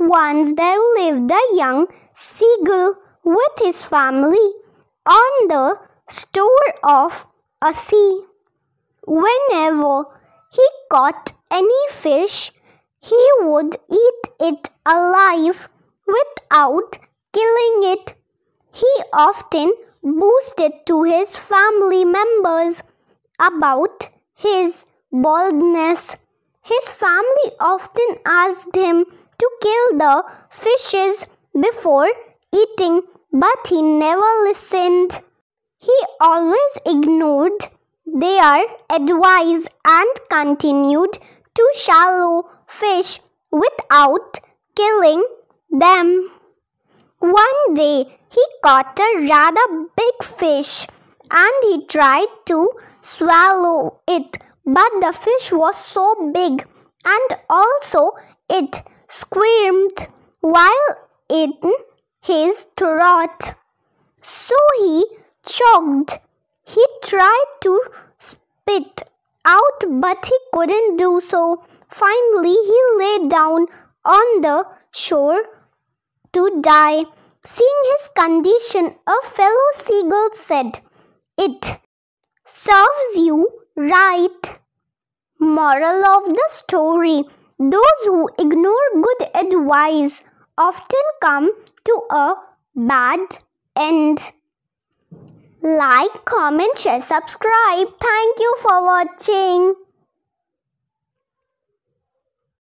Once there lived a young seagull with his family on the shore of a sea. Whenever he caught any fish, he would eat it alive without killing it. He often boasted to his family members about his boldness. His family often asked him to kill the fishes before eating, but he never listened. He always ignored their advice and continued to swallow fish without killing them. One day he caught a rather big fish and he tried to swallow it, but the fish was so big and also it squirmed while in his throat. So he choked. He tried to spit out, but he couldn't do so. Finally, he lay down on the shore to die. Seeing his condition, a fellow seagull said, "It serves you right." Moral of the story: those who ignore good advice often come to a bad end. Like, comment, share, subscribe. Thank you for watching.